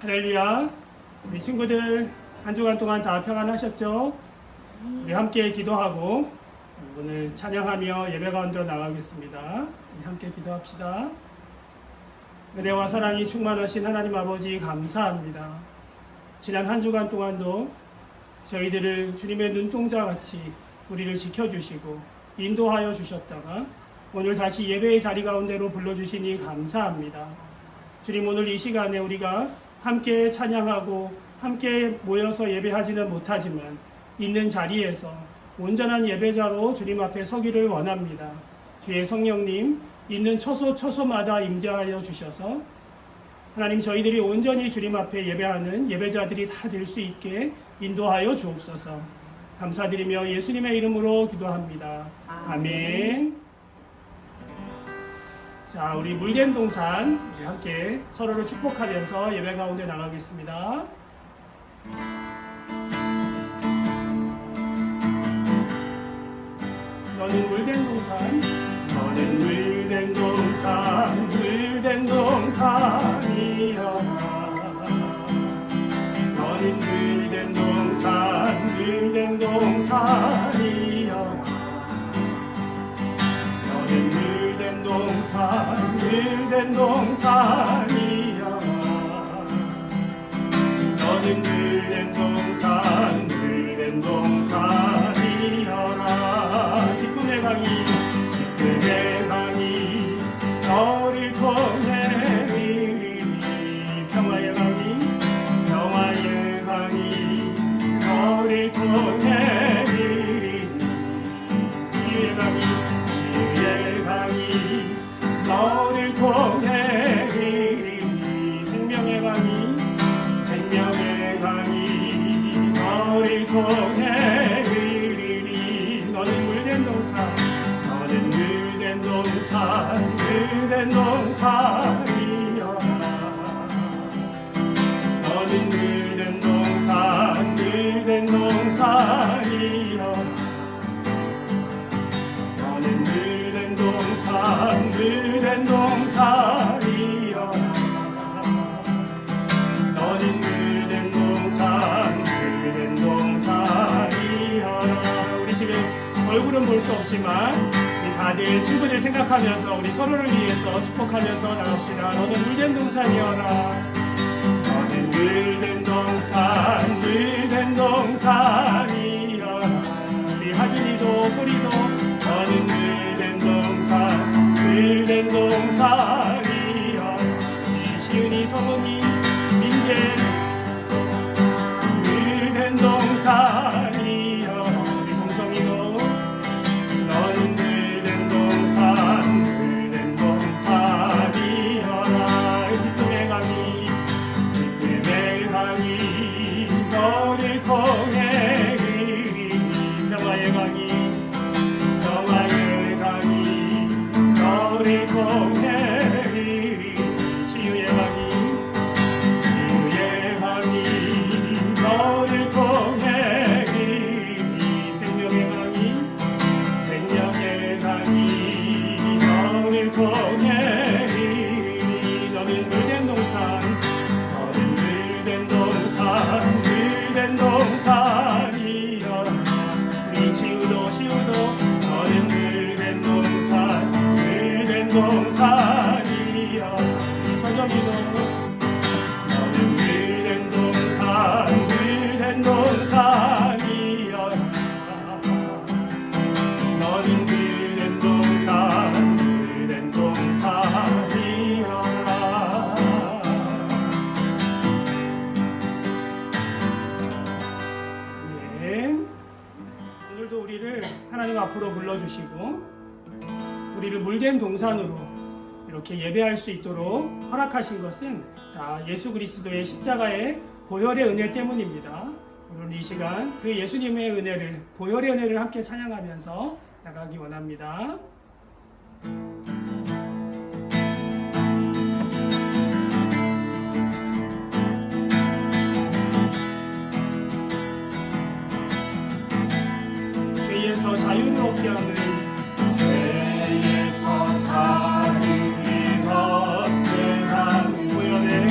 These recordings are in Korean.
할렐루야. 우리 친구들 한 주간 동안 다 평안하셨죠? 우리 함께 기도하고 오늘 찬양하며 예배 가운데로 나가겠습니다. 우리 함께 기도합시다. 은혜와 사랑이 충만하신 하나님 아버지 감사합니다. 지난 한 주간 동안도 저희들을 주님의 눈동자같이 우리를 지켜주시고 인도하여 주셨다가 오늘 다시 예배의 자리 가운데로 불러주시니 감사합니다. 주님, 오늘 이 시간에 우리가 함께 찬양하고 함께 모여서 예배하지는 못하지만 있는 자리에서 온전한 예배자로 주님 앞에 서기를 원합니다. 주의 성령님 있는 처소마다 임재하여 주셔서 하나님, 저희들이 온전히 주님 앞에 예배하는 예배자들이 다 될 수 있게 인도하여 주옵소서. 감사드리며 예수님의 이름으로 기도합니다. 아멘. 자, 우리 물된 동산 함께 서로를 축복하면서 예배 가운데 나가겠습니다. 너는 물된 동산, 너는 물된 동산, 물된 동산이여라. 너는 물된 동산, 물된 동산이여라. 너는 물된 동산, 물된 동산이여라. 너는 물된 동산, 물된 동산이여라. 기쁨의 강이, 기쁨의 강이 너를 통해 흐르니. 평화의 강이, 평화의 강이 너를 통해 흐르니. 지혜의 강이, 지혜의 강이 너를 통해 흐르니. 생명의 강이, 생명의 강이 너를 통해 흐르니. 너는 물된 동산, 너는 물된 동산, 물된 동산이여라. 너는 물된 동산, 물된 동산이여라. 너는 물된 동산, 물된 동산이여라. 너는 물된 동산, 물된 동산이여라. 우리 지금 얼굴은 볼 수 없지만 우리 다들 친구들 생각하면서 우리 서로를 위해서 축복하면서 나갑시다. 너는 물된 동산이여라. 너는 물된 동산, 물된 동산이여라. 우리 하준이도 소리도 너는 물된 동산, 물된 동산이여라. 우리 시은이, 성은이, 민재 물된 동산이여라. 우리 공성이도 너는 물된 동산, 물된 동산이여라. 기쁨의 강이, 기쁨의 강이 너를 통해 흐르니. 평화의 강이, 평화의 강이 너를 통해 흐르니. 치유의 강이, 치유의 강이 너를 통해 흐르니. 생명의 강이, 생명의 강이 너를 통해 흐르니. 너는 물된 동산, 너는 물된 동산, 물된 동산이여라. 우리 시우도 너는 물된 동산, 물된 동산이여라. 우리 서정이도 너는 물된 동산, 물된 동산이여라. 너는 물된 동산, 물된 동산이여라. 네. 오늘도 우리를 하나님 앞으로 불러주시고 우리를 물된 동산으로 이렇게 예배할 수 있도록 허락하신 것은 다 예수 그리스도의 십자가의 보혈의 은혜 때문입니다. 오늘 이 시간 그 예수님의 은혜를, 보혈의 은혜를 함께 찬양하면서 나가기 원합니다. 죄에서 자유를 얻게 하는, 죄에서 자유를 얻게 하는 보혈의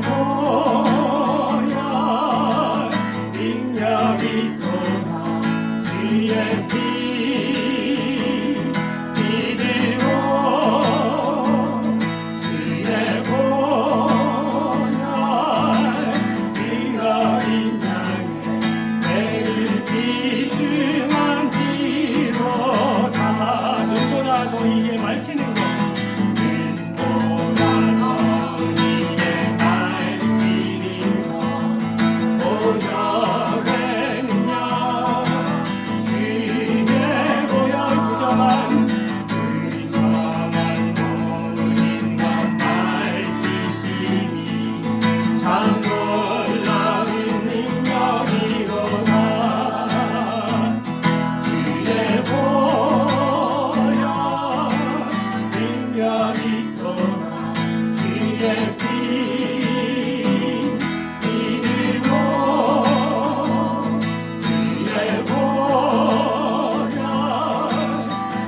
보혈 능력이 있도다 주의 피 믿으오 주의 보혈 그 어린 양의 매일 비중한 피로다 눈보라도 이게 밝히는 것 눈보라도 이게 밝히는 것 보혈의 능력 주의 보혈 부정한 모든 것 밝히시니 참 놀라운 능력이로다 주의 보혈 능력이 있도다 주의 피 믿으오 주의 보혈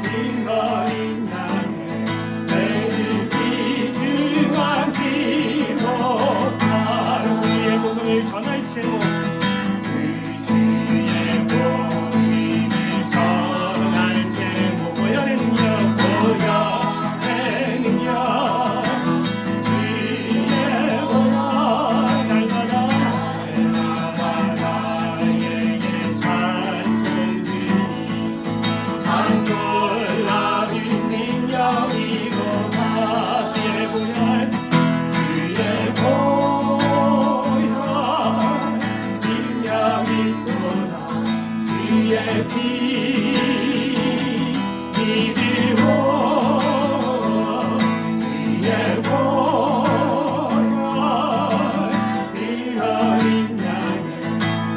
그 어린 양의 매일 귀중한 피로다 주의 복음을 전할 제목 그 주의 복음을 전할 제목 보혈의 능력 보혈의 능력 주의 보혈 날마다 나에게 찬송 주니 참 놀라운 능력이로다 주의 보혈 주의 보혈 능력이 있도다 주의 피 믿으오 주의 보혈 그 어린 양의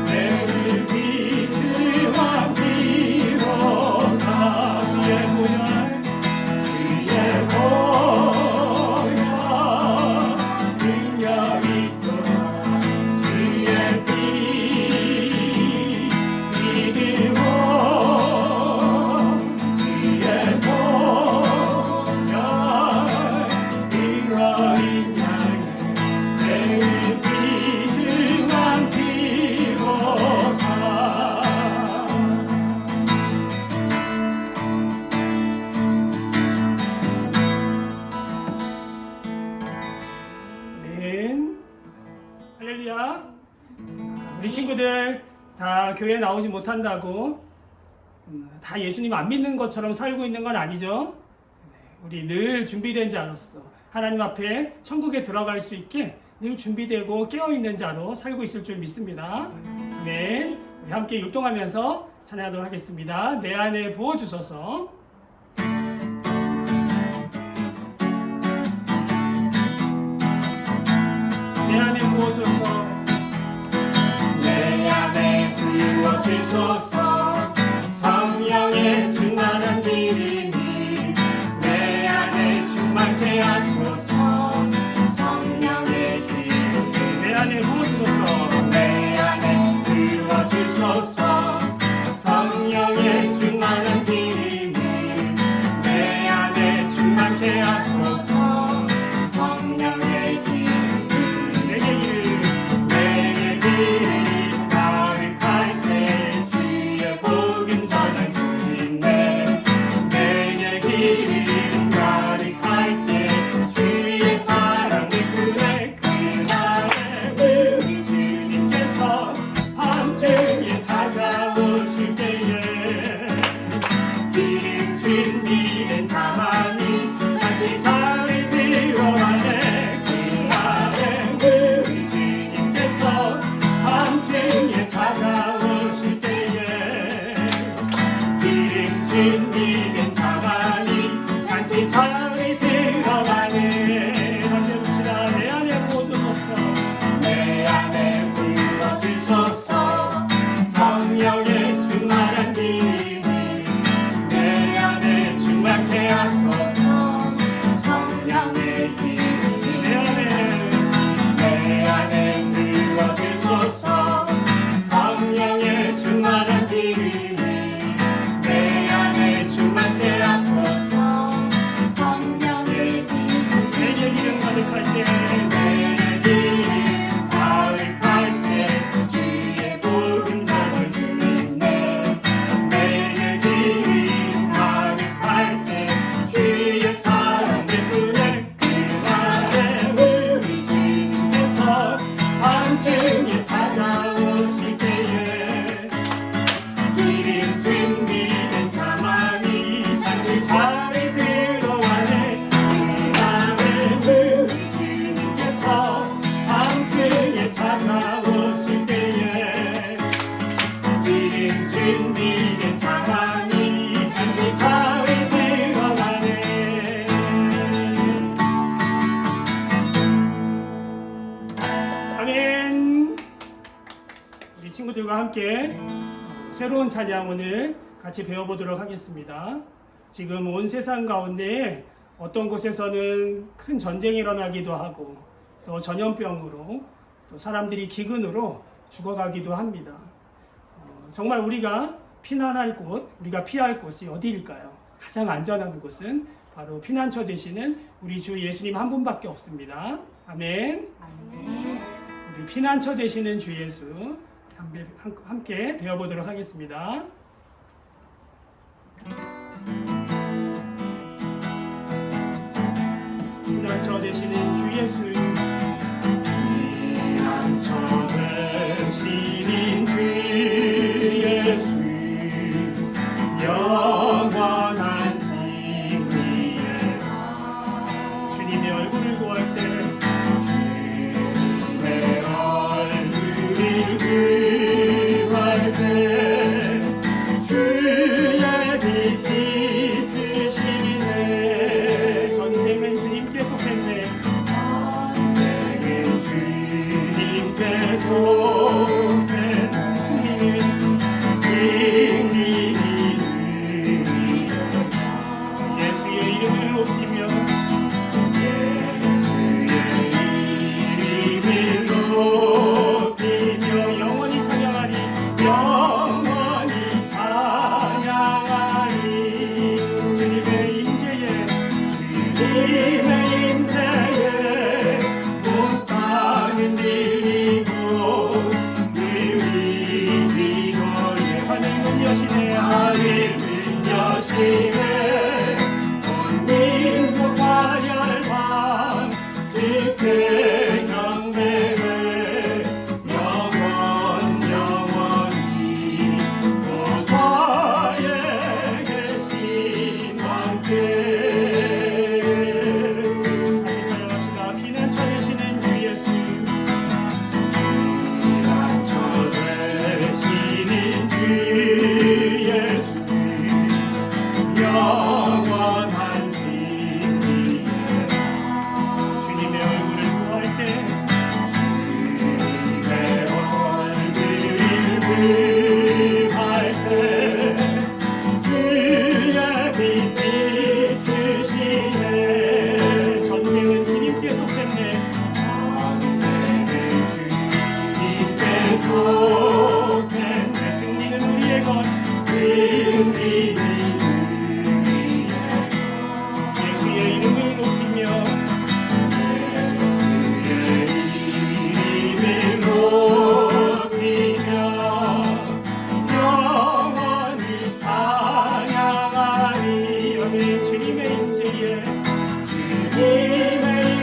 매일 비추한 피로다 주의 보혈 주의 보혈 능력이 있도다 주의 피 믿으오 주의 보혈 그 어린 양의 매일 비중한 피로다 아멘. 할렐루야. 우리 친구들 다 교회 나오지 못한다고 다 예수님 안 믿는 것처럼 살고 있는 건 아니죠. 우리 늘 준비된 자로서 하나님 앞에 천국에 들어갈 수 있게 늘 준비되고 깨어있는 자로 살고 있을 줄 믿습니다. 아멘. 우리 함께 율동하면서 찬양하도록 하겠습니다. 내 안에 부어주소서. 내 안에 부어주소서. 내 안에 부어주소서. 성령의 충만한 기름이 내 안에 충만케 하소서. 성령의 기름이 내 안에 부어주소서. 내 안에 부어주소서. 성령의 충만한 기름이 내 안에 충만케 하소서. 성령의 기름이 내게 기름 가득할 때 주의 복음 전할 수 있네. 내게 기름 가득할 때 주의 사랑 내꾸네. 그날에 우리 주님께서 밤중에 찾아 찾아오실 때에 이른 준비된 장안이 잠시 차에 들어가네. 아멘. 우리 친구들과 함께 새로운 찬양 오늘 같이 배워보도록 하겠습니다. 지금 온 세상 가운데 어떤 곳에서는 큰 전쟁이 일어나기도 하고 또 전염병으로 또 사람들이 기근으로 죽어가기도 합니다. 정말 우리가 피난할 곳, 우리가 피할 곳이 어디일까요? 가장 안전한 곳은 바로 피난처 되시는 우리 주 예수님 한 분밖에 없습니다. 아멘. 우리 피난처 되시는 주 예수 함께 배워보도록 하겠습니다. 피난처 되시는 주 예수, 피난처 되시는 주 예수, 영원한 승리의 날. 주님의 얼굴을 구할 때, 주님의 얼굴을 구할 때, 주의 빛 비추시네. 전쟁은 주님께 속했네. 전쟁은 주님께 속했네. 승리는 예수의 이름을 높이며 영원히 찬양하리. 영원히 찬양하리. 주님의 임재에 온 땅은 들리고 하늘문 여시네. 하늘문 여시네. 온 민족과 열방 주께 경배해. 영원히 보좌에 계신 왕께. 같이 찬양합시다. 피난처 되시는 주 예수, 피난처 되시는 주 예수, 영원한 승리의 주님의 얼굴을 구할 때, 주님의 얼굴을 구할 때, 주의 빛 비추시네. 전쟁은 주님께 속했네. 전쟁은 주님께 속했네. 승리는 우리의 것. 승리는 예수의 이름을 높이며 예수의 이름을 높이며 영원히 찬양하리. 아멘. 주님의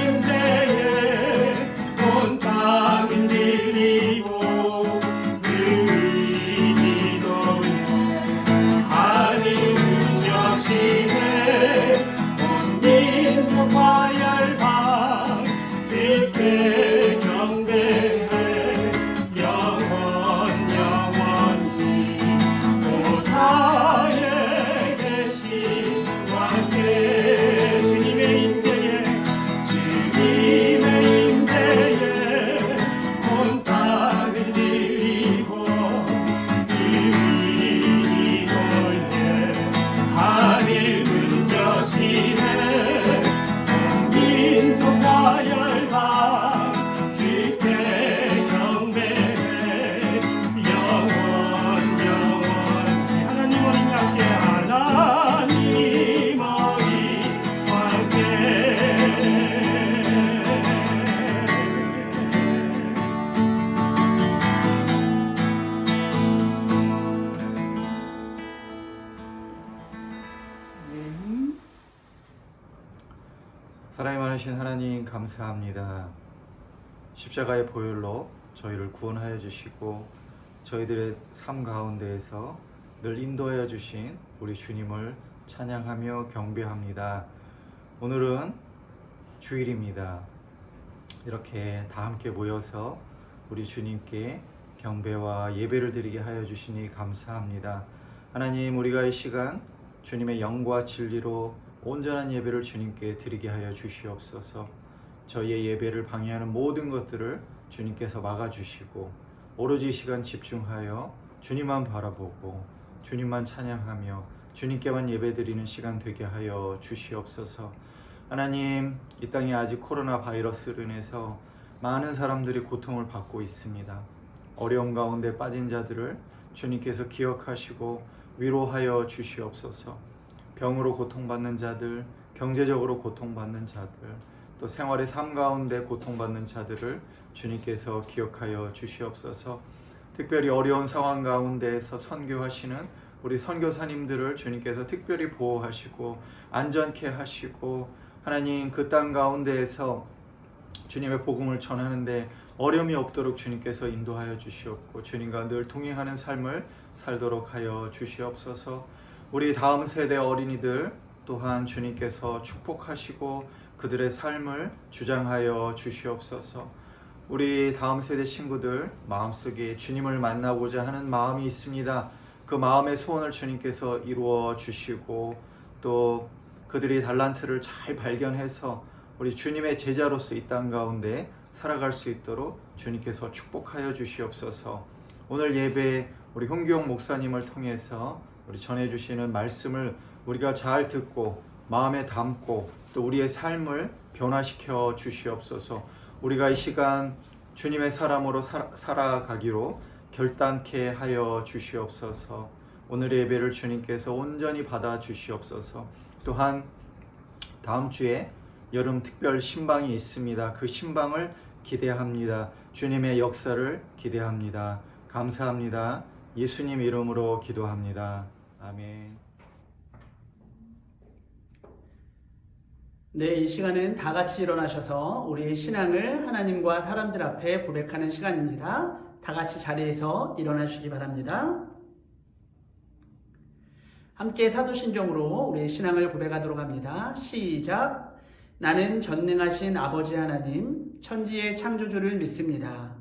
임재에 온 땅은 들리고 하늘문 여시네. 온 민족과 열방 주께 경배해. 영원히 보좌에 계신 왕께. 주님의 임재에 온 땅을 들리고 하늘문 여시네. 온 민족과 열방 주께 경배해. 영원히 하나님 어린이와 함께. 하나님 어린이와 함께. 사랑이 많으신 하나님 감사합니다. 십자가의 보혈로 저희를 구원하여 주시고 저희들의 삶 가운데에서 늘 인도하여 주신 우리 주님을 찬양하며 경배합니다. 오늘은 주일입니다. 이렇게 다 함께 모여서 우리 주님께 경배와 예배를 드리게 하여 주시니 감사합니다. 하나님, 우리가 이 시간 주님의 영과 진리로 온전한 예배를 주님께 드리게 하여 주시옵소서. 저희의 예배를 방해하는 모든 것들을 주님께서 막아주시고 오로지 이 시간 집중하여 주님만 바라보고 주님만 찬양하며 주님께만 예배드리는 시간 되게 하여 주시옵소서. 하나님, 이 땅에 아직 코로나 바이러스로 인해서 많은 사람들이 고통을 받고 있습니다. 어려움 가운데 빠진 자들을 주님께서 기억하시고 위로하여 주시옵소서. 병으로 고통받는 자들, 경제적으로 고통받는 자들, 또 생활의 삶 가운데 고통받는 자들을 주님께서 기억하여 주시옵소서. 특별히 어려운 상황 가운데에서 선교하시는 우리 선교사님들을 주님께서 특별히 보호하시고 안전케 하시고, 하나님, 그 땅 가운데에서 주님의 복음을 전하는데 어려움이 없도록 주님께서 인도하여 주시옵고 주님과 늘 동행하는 삶을 살도록 하여 주시옵소서. 우리 다음 세대 어린이들 또한 주님께서 축복하시고 그들의 삶을 주장하여 주시옵소서. 우리 다음 세대 친구들 마음속에 주님을 만나고자 하는 마음이 있습니다. 그 마음의 소원을 주님께서 이루어 주시고 또 그들이 달란트를 잘 발견해서 우리 주님의 제자로서 이 땅 가운데 살아갈 수 있도록 주님께서 축복하여 주시옵소서. 오늘 예배 우리 홍기용 목사님을 통해서 우리 전해주시는 말씀을 우리가 잘 듣고 마음에 담고 또 우리의 삶을 변화시켜 주시옵소서. 우리가 이 시간 주님의 사람으로 살아가기로 결단케 하여 주시옵소서. 오늘의 예배를 주님께서 온전히 받아 주시옵소서. 또한 다음 주에 여름 특별 신방이 있습니다. 그 신방을 기대합니다. 주님의 역사를 기대합니다. 감사합니다. 예수님 이름으로 기도합니다. 아멘. 네, 이 시간은 다 같이 일어나셔서 우리의 신앙을 하나님과 사람들 앞에 고백하는 시간입니다. 다 같이 자리에서 일어나 주시기 바랍니다. 함께 사도신경으로 우리의 신앙을 고백하도록 합니다. 시작! 나는 전능하신 아버지 하나님, 천지의 창조주를 믿습니다.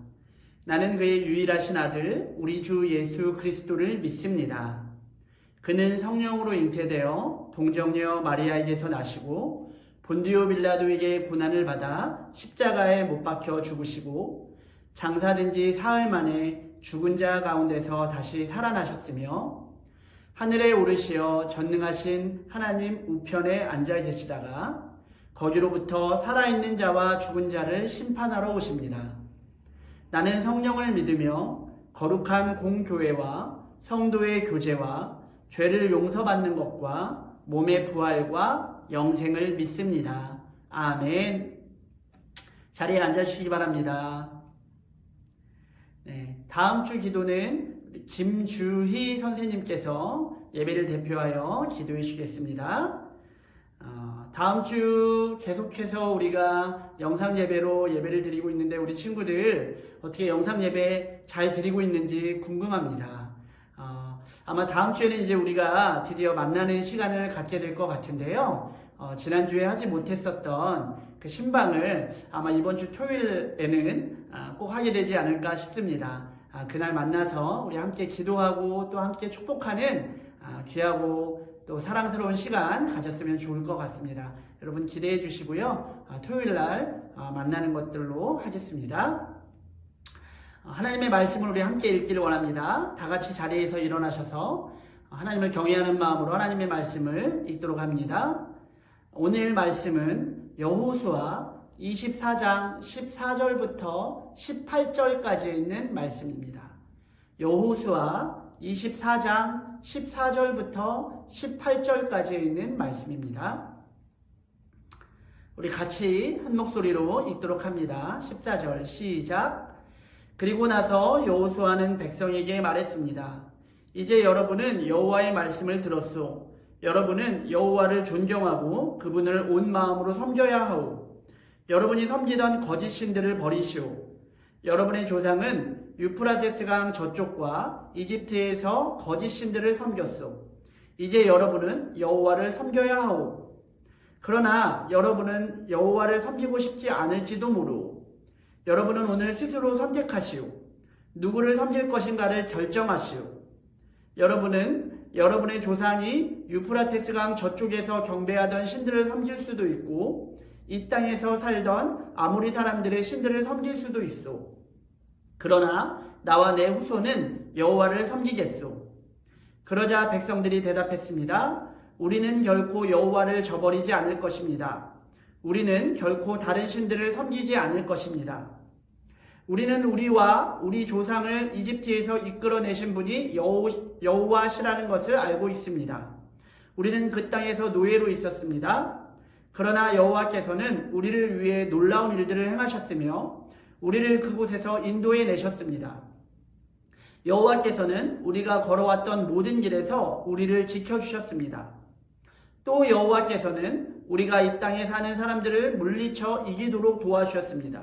나는 그의 유일하신 아들, 우리 주 예수 그리스도를 믿습니다. 그는 성령으로 잉태되어 동정녀 마리아에게서 나시고 본디오 빌라도에게 고난을 받아 십자가에 못 박혀 죽으시고 장사된 지 사흘 만에 죽은 자 가운데서 다시 살아나셨으며 하늘에 오르시어 전능하신 하나님 우편에 앉아 계시다가 거기로부터 살아있는 자와 죽은 자를 심판하러 오십니다. 나는 성령을 믿으며 거룩한 공교회와 성도의 교제와 죄를 용서받는 것과 몸의 부활과 영생을 믿습니다. 아멘. 자리에 앉아주시기 바랍니다. 네, 다음 주 기도는 김주희 선생님께서 예배를 대표하여 기도해 주시겠습니다. 다음 주 계속해서 우리가 영상 예배로 예배를 드리고 있는데 우리 친구들 어떻게 영상 예배 잘 드리고 있는지 궁금합니다. 아마 다음 주에는 이제 우리가 드디어 만나는 시간을 갖게 될 것 같은데요. 지난주에 하지 못했었던 그 신방을 아마 이번 주 토요일에는 꼭 하게 되지 않을까 싶습니다. 그날 만나서 우리 함께 기도하고 또 함께 축복하는 귀하고 또 사랑스러운 시간 가졌으면 좋을 것 같습니다. 여러분 기대해 주시고요. 토요일 날 만나는 것들로 하겠습니다. 하나님의 말씀을 우리 함께 읽기를 원합니다. 다 같이 자리에서 일어나셔서 하나님을 경외하는 마음으로 하나님의 말씀을 읽도록 합니다. 오늘 말씀은 여호수아 24장 14절부터 18절까지 있는 말씀입니다. 여호수아 24장 14절부터 18절까지 있는 말씀입니다. 우리 같이 한 목소리로 읽도록 합니다. 14절 시작. 그리고 나서 여호수아는 백성에게 말했습니다. 이제 여러분은 여호와의 말씀을 들었소. 여러분은 여호와를 존경하고 그분을 온 마음으로 섬겨야 하오. 여러분이 섬기던 거짓 신들을 버리시오. 여러분의 조상은 유프라데스강 저쪽과 이집트에서 거짓 신들을 섬겼소. 이제 여러분은 여호와를 섬겨야 하오. 그러나 여러분은 여호와를 섬기고 싶지 않을지도 모르오. 여러분은 오늘 스스로 선택하시오. 누구를 섬길 것인가를 결정하시오. 여러분은 여러분의 조상이 유프라테스 강 저쪽에서 경배하던 신들을 섬길 수도 있고 이 땅에서 살던 아모리 사람들의 신들을 섬길 수도 있소. 그러나 나와 내 후손은 여호와를 섬기겠소. 그러자 백성들이 대답했습니다. 우리는 결코 여호와를 저버리지 않을 것입니다. 우리는 결코 다른 신들을 섬기지 않을 것입니다. 우리는 우리와 우리 조상을 이집트에서 이끌어내신 분이 여호와시라는 것을 알고 있습니다. 우리는 그 땅에서 노예로 있었습니다. 그러나 여호와께서는 우리를 위해 놀라운 일들을 행하셨으며 우리를 그곳에서 인도해 내셨습니다. 여호와께서는 우리가 걸어왔던 모든 길에서 우리를 지켜주셨습니다. 또 여호와께서는 우리가 이 땅에 사는 사람들을 물리쳐 이기도록 도와주셨습니다.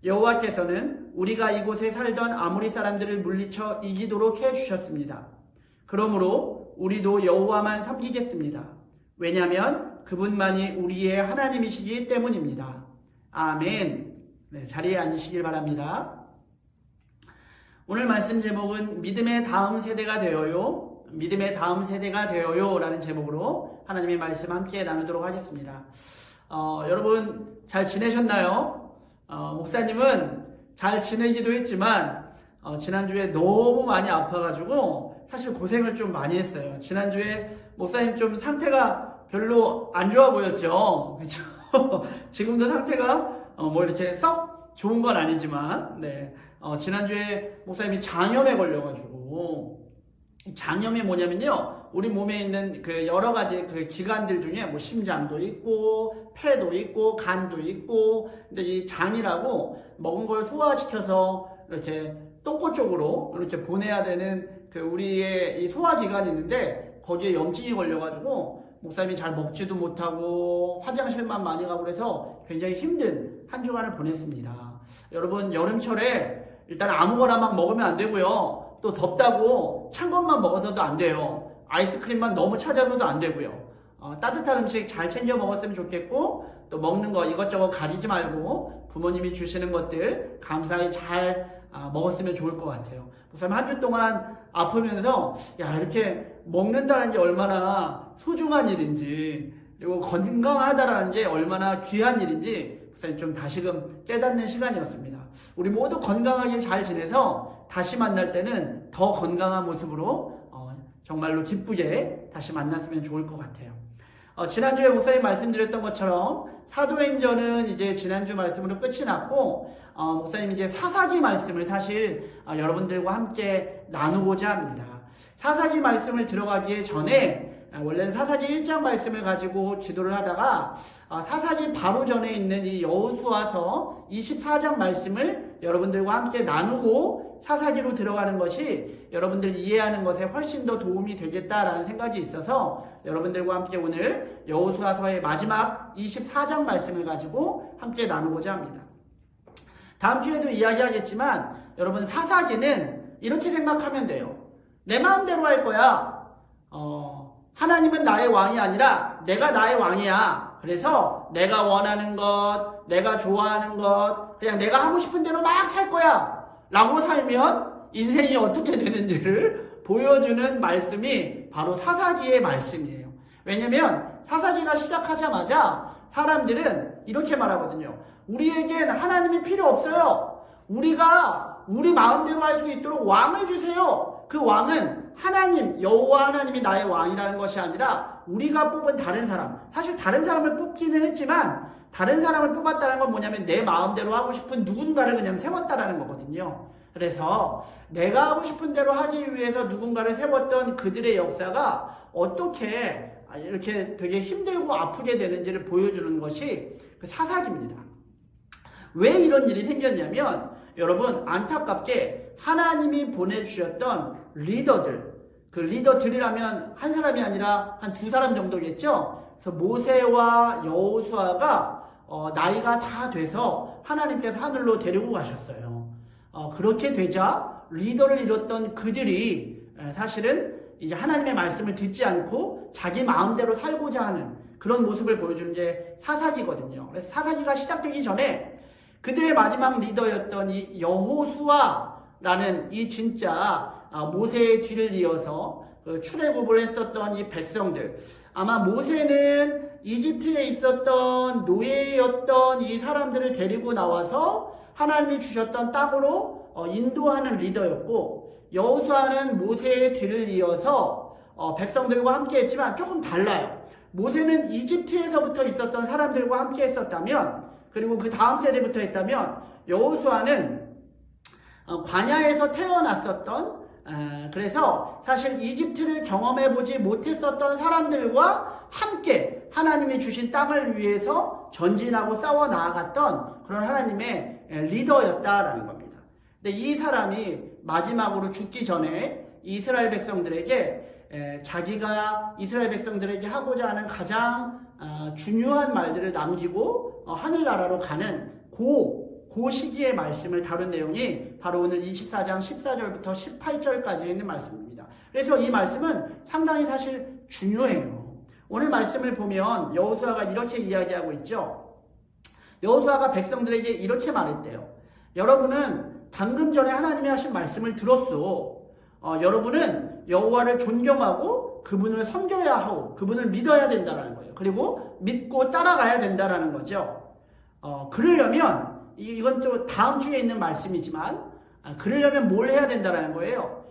여호와께서는 우리가 이곳에 살던 아모리 사람들을 물리쳐 이기도록 해주셨습니다. 그러므로 우리도 여호와만 섬기겠습니다. 왜냐하면 그분만이 우리의 하나님이시기 때문입니다. 아멘. 네, 자리에 앉으시길 바랍니다. 오늘 말씀 제목은 믿음의 다음 세대가 되어요. 믿음의 다음 세대가 되어요 라는 제목으로 하나님의 말씀 함께 나누도록 하겠습니다. 여러분 잘 지내셨나요? 목사님은 잘 지내기도 했지만 지난주에 너무 많이 아파가지고 사실 고생을 좀 많이 했어요. 지난주에 목사님 좀 상태가 별로 안 좋아 보였죠. 그렇죠? 지금도 상태가 뭐 이렇게 썩 좋은 건 아니지만 네. 지난주에 목사님이 장염에 걸려가지고 장염이 뭐냐면요, 우리 몸에 있는 그 여러 가지 그 기관들 중에 뭐 심장도 있고 폐도 있고 간도 있고, 근데 이 장이라고 먹은 걸 소화시켜서 이렇게 똥꼬 쪽으로 이렇게 보내야 되는 그 우리의 이 소화기관이 있는데 거기에 염증이 걸려가지고 목사님이 잘 먹지도 못하고 화장실만 많이 가고 그래서 굉장히 힘든 한 주간을 보냈습니다. 여러분 여름철에 일단 아무거나 막 먹으면 안 되고요. 또 덥다고 찬 것만 먹어서도 안 돼요. 아이스크림만 너무 찾아서도 안 되고요. 따뜻한 음식 잘 챙겨 먹었으면 좋겠고, 또 먹는 거 이것저것 가리지 말고 부모님이 주시는 것들 감사히 잘 먹었으면 좋을 것 같아요. 목사님 한 주 동안 아프면서 야, 이렇게 먹는다는 게 얼마나 소중한 일인지, 그리고 건강하다라는 게 얼마나 귀한 일인지 목사님 좀 다시금 깨닫는 시간이었습니다. 우리 모두 건강하게 잘 지내서 다시 만날 때는 더 건강한 모습으로 정말로 기쁘게 다시 만났으면 좋을 것 같아요. 지난주에 목사님 말씀드렸던 것처럼 사도행전은 이제 지난주 말씀으로 끝이 났고, 목사님 이제 사사기 말씀을 사실 여러분들과 함께 나누고자 합니다. 사사기 말씀을 들어가기 전에 원래는 사사기 1장 말씀을 가지고 기도를 하다가 사사기 바로 전에 있는 이 여호수아서 24장 말씀을 여러분들과 함께 나누고 사사기로 들어가는 것이 여러분들 이해하는 것에 훨씬 더 도움이 되겠다라는 생각이 있어서 여러분들과 함께 오늘 여호수아서의 마지막 24장 말씀을 가지고 함께 나누고자 합니다. 다음 주에도 이야기하겠지만 여러분 사사기는 이렇게 생각하면 돼요. 내 마음대로 할 거야. 하나님은 나의 왕이 아니라 내가 나의 왕이야. 그래서 내가 원하는 것, 내가 좋아하는 것, 그냥 내가 하고 싶은 대로 막 살 거야 라고 살면 인생이 어떻게 되는지를 보여주는 말씀이 바로 사사기의 말씀이에요. 왜냐면 사사기가 시작하자마자 사람들은 이렇게 말하거든요. 우리에겐 하나님이 필요 없어요. 우리가 우리 마음대로 할 수 있도록 왕을 주세요. 그 왕은 하나님, 여호와 하나님이 나의 왕이라는 것이 아니라 우리가 뽑은 다른 사람, 사실 다른 사람을 뽑기는 했지만 다른 사람을 뽑았다는 건 뭐냐면 내 마음대로 하고 싶은 누군가를 그냥 세웠다라는 거거든요. 그래서 내가 하고 싶은 대로 하기 위해서 누군가를 세웠던 그들의 역사가 어떻게 이렇게 되게 힘들고 아프게 되는지를 보여주는 것이 그 사사기입니다. 왜 이런 일이 생겼냐면 여러분 안타깝게 하나님이 보내주셨던 리더들, 그 리더들이라면 한 사람이 아니라 한 두 사람 정도겠죠. 그래서 모세와 여호수아가 나이가 다 돼서 하나님께서 하늘로 데리고 가셨어요. 그렇게 되자 리더를 잃었던 그들이 사실은 이제 하나님의 말씀을 듣지 않고 자기 마음대로 살고자 하는 그런 모습을 보여주는 게 사사기거든요. 그래서 사사기가 시작되기 전에 그들의 마지막 리더였던 이 여호수아라는 이 진짜 모세의 뒤를 이어서 출애굽을 했었던 이 백성들, 아마 모세는 이집트에 있었던 노예였던 이 사람들을 데리고 나와서 하나님이 주셨던 땅으로 인도하는 리더였고, 여호수아는 모세의 뒤를 이어서 백성들과 함께 했지만 조금 달라요. 모세는 이집트에서부터 있었던 사람들과 함께 했었다면, 그리고 그 다음 세대부터 했다면, 여호수아는 광야에서 태어났었던, 그래서 사실 이집트를 경험해보지 못했었던 사람들과 함께 하나님이 주신 땅을 위해서 전진하고 싸워 나아갔던 그런 하나님의 리더였다라는 겁니다. 근데 이 사람이 마지막으로 죽기 전에 이스라엘 백성들에게 자기가 이스라엘 백성들에게 하고자 하는 가장 중요한 말들을 남기고 하늘나라로 가는 그 시기의 말씀을 다룬 내용이 바로 오늘 24장 14절부터 18절까지 있는 말씀입니다. 그래서 이 말씀은 상당히 사실 중요해요. 오늘 말씀을 보면 여호수아가 이렇게 이야기하고 있죠. 여호수아가 백성들에게 이렇게 말했대요. 여러분은 방금 전에 하나님이 하신 말씀을 들었어. 여러분은 여호와를 존경하고 그분을 섬겨야 하고 그분을 믿어야 된다는 거예요. 그리고 믿고 따라가야 된다는 거죠. 그러려면 이건 또 다음 주에 있는 말씀이지만 그러려면 뭘 해야 된다는 거예요.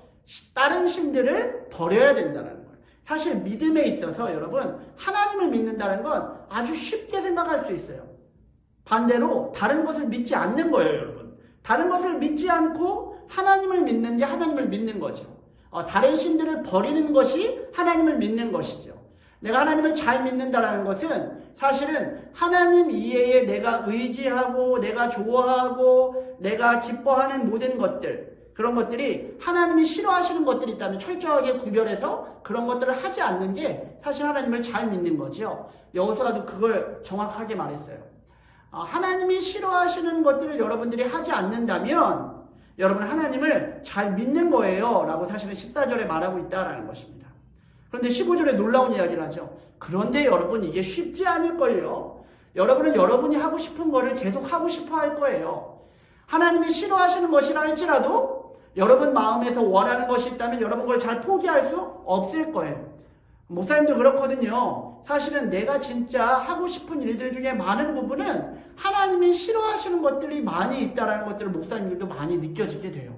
다른 신들을 버려야 된다는 거예요. 사실 믿음에 있어서 여러분 하나님을 믿는다는 건 아주 쉽게 생각할 수 있어요. 반대로 다른 것을 믿지 않는 거예요, 여러분. 다른 것을 믿지 않고 하나님을 믿는 게 하나님을 믿는 거죠. 다른 신들을 버리는 것이 하나님을 믿는 것이죠. 내가 하나님을 잘 믿는다는 것은 사실은 하나님 이외에 내가 의지하고 내가 좋아하고 내가 기뻐하는 모든 것들, 그런 것들이 하나님이 싫어하시는 것들이 있다면 철저하게 구별해서 그런 것들을 하지 않는 게 사실 하나님을 잘 믿는 거죠. 여호수아도 그걸 정확하게 말했어요. 하나님이 싫어하시는 것들을 여러분들이 하지 않는다면 여러분 하나님을 잘 믿는 거예요 라고 사실은 14절에 말하고 있다라는 것입니다. 그런데 15절에 놀라운 이야기를 하죠. 그런데 여러분 이게 쉽지 않을걸요. 여러분은 여러분이 하고 싶은 거를 계속 하고 싶어 할 거예요. 하나님이 싫어하시는 것이라 할지라도 여러분 마음에서 원하는 것이 있다면 여러분 그걸 잘 포기할 수 없을 거예요. 목사님도 그렇거든요. 사실은 내가 진짜 하고 싶은 일들 중에 많은 부분은 하나님이 싫어하시는 것들이 많이 있다는 것들을 목사님들도 많이 느껴지게 돼요.